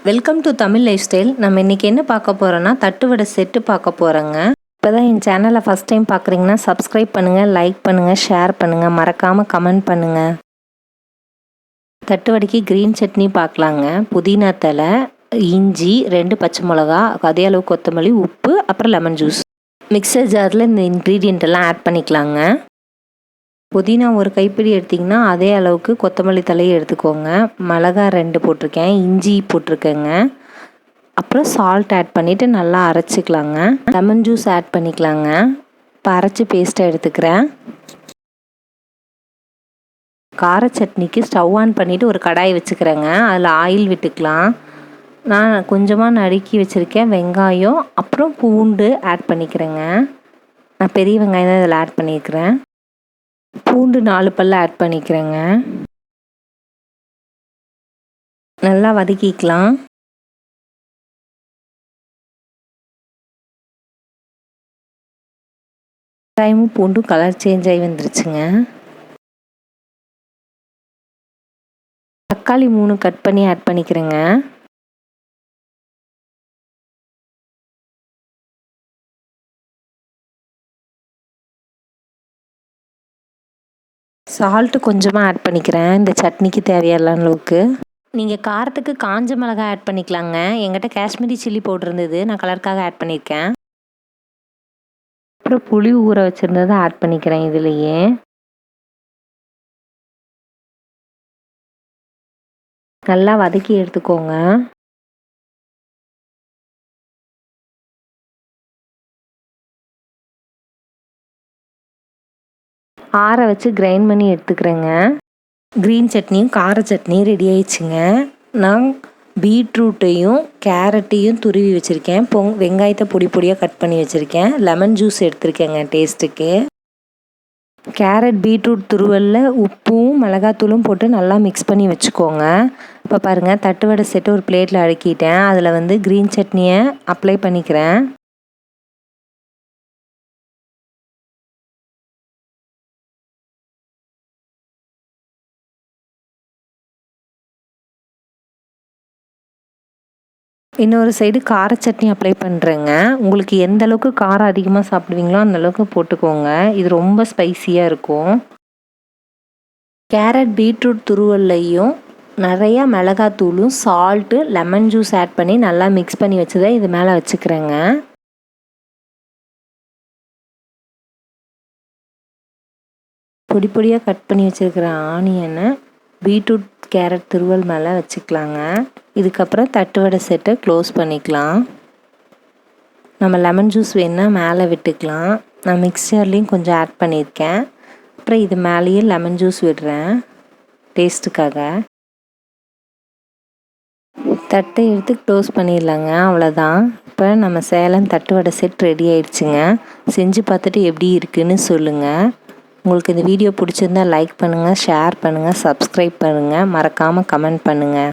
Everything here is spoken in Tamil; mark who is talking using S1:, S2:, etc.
S1: Welcome to Tamil life style. நம்ம இன்றைக்கி என்ன பார்க்க போகிறோன்னா தட்டுவடை செட்டு பார்க்க போகிறோங்க. இப்போ தான் என் சேனலை ஃபஸ்ட் டைம் பார்க்குறீங்கன்னா சப்ஸ்கிரைப் பண்ணுங்கள், லைக் பண்ணுங்கள், ஷேர் பண்ணுங்கள், மறக்காமல் கமெண்ட் பண்ணுங்கள். தட்டுவடைக்கு க்ரீன் சட்னி பார்க்கலாங்க. புதினா தலை, இஞ்சி, 2 பச்சை மிளகா, அதே அளவு கொத்தமல்லி, உப்பு, அப்புறம் லெமன் ஜூஸ். மிக்சர் ஜாரில் இந்த இன்க்ரீடியண்ட் எல்லாம் ஆட் பண்ணிக்கலாங்க. புதினா ஒரு கைப்பிடி எடுத்திங்கன்னா அதே அளவுக்கு கொத்தமல்லி தலையை எடுத்துக்கோங்க. மிளகா 2 போட்டிருக்கேன், இஞ்சி போட்டிருக்கேங்க. அப்புறம் சால்ட் ஆட் பண்ணிவிட்டு நல்லா அரைச்சிக்கலாங்க. லெமன் ஜூஸ் ஆட் பண்ணிக்கலாங்க. இப்போ அரைச்சி பேஸ்ட்டாக எடுத்துக்கிறேன். கார சட்னிக்கு ஸ்டவ் ஆன் பண்ணிவிட்டு ஒரு கடாய் வச்சுக்கிறேங்க. அதில் ஆயில் விட்டுக்கலாம். நான் கொஞ்சமாக நறுக்கி வச்சுருக்கேன் வெங்காயம், அப்புறம் பூண்டு ஆட் பண்ணிக்கிறேங்க. நான் பெரிய வெங்காயம் தான் இதில் ஆட் பண்ணியிருக்கிறேன். பூண்டு 4 பல் ஆட் பண்ணிக்கிறேங்க. நல்லா வதக்கிக்கலாம். வெங்காயமும் பூண்டும் கலர் சேஞ்ச் ஆகி வந்துருச்சுங்க. தக்காளி 3 கட் பண்ணி ஆட் பண்ணிக்கிறேங்க. சால்ட்டு கொஞ்சமாக ஆட் பண்ணிக்கிறேன், இந்த சட்னிக்கு தேவையான அளவுக்கு. நீங்கள் காரத்துக்கு காஞ்ச மிளகாய் ஆட் பண்ணிக்கலாங்க. என்கிட்ட காஷ்மீரி சில்லி பவுடர் இருந்தது, நான் கலருக்காக ஆட் பண்ணியிருக்கேன். அப்புறம் புளி ஊற வச்சுருந்ததை ஆட் பண்ணிக்கிறேன் இதுலேயே. நல்லா வதக்கி எடுத்துக்கோங்க. ஆற வச்சு கிரைண்ட் பண்ணி எடுத்துக்கிறேங்க. க்ரீன் சட்னியும் கார சட்னியும் ரெடி ஆயிடுச்சுங்க. நான் பீட்ரூட்டையும் கேரட்டையும் துருவி வச்சுருக்கேன். வெங்காயத்தை பொடி பொடியாக கட் பண்ணி வச்சுருக்கேன். லெமன் ஜூஸ் எடுத்துருக்கேங்க டேஸ்ட்டுக்கு. கேரட் பீட்ரூட் துருவலில் உப்பும் மிளகாத்தூளும் போட்டு நல்லா மிக்ஸ் பண்ணி வச்சுக்கோங்க. இப்போ பாருங்கள், தட்டுவடை செட்டு ஒரு பிளேட்டில் அடுக்கிட்டேன். அதில் வந்து க்ரீன் சட்னியை அப்ளை பண்ணிக்கிறேன். இன்னொரு சைடு கார சட்னி அப்ளை பண்ணுறேங்க. உங்களுக்கு எந்த அளவுக்கு காரம் அதிகமாக சாப்பிடுவீங்களோ அந்த அளவுக்கு போட்டுக்கோங்க. இது ரொம்ப ஸ்பைசியாக இருக்கும். கேரட் பீட்ரூட் துருவல்லையும் நிறையா மிளகாத்தூளும் சால்ட்டு லெமன் ஜூஸ் ஆட் பண்ணி நல்லா மிக்ஸ் பண்ணி வச்சதை இது மேலே வச்சுக்கிறேங்க. பொடி பொடியாக கட் பண்ணி வச்சுருக்கிற ஆனியனை பீட்ரூட் கேரட் துருவல் மேலே வச்சுக்கலாங்க. இதுக்கப்புறம் தட்டுவடை செட்டை க்ளோஸ் பண்ணிக்கலாம். நம்ம லெமன் ஜூஸ் வேணுன்னா மேலே விட்டுக்கலாம். நான் மிக்சர்லேயும் கொஞ்சம் ஆட் பண்ணியிருக்கேன். அப்புறம் இது மேலேயே லெமன் ஜூஸ் விடுறேன் டேஸ்ட்டுக்காக. தட்டை எடுத்து க்ளோஸ் பண்ணிடலாங்க. அவ்வளோதான். இப்போ நம்ம சேலம் தட்டுவடை செட் ரெடி ஆயிடுச்சுங்க. செஞ்சு பார்த்துட்டு எப்படி இருக்குன்னு சொல்லுங்கள். உங்களுக்கு இந்த வீடியோ பிடிச்சிருந்தா லைக் பண்ணுங்கள், ஷேர் பண்ணுங்கள், சப்ஸ்கிரைப் பண்ணுங்கள், மறக்காமல் கமெண்ட் பண்ணுங்கள்.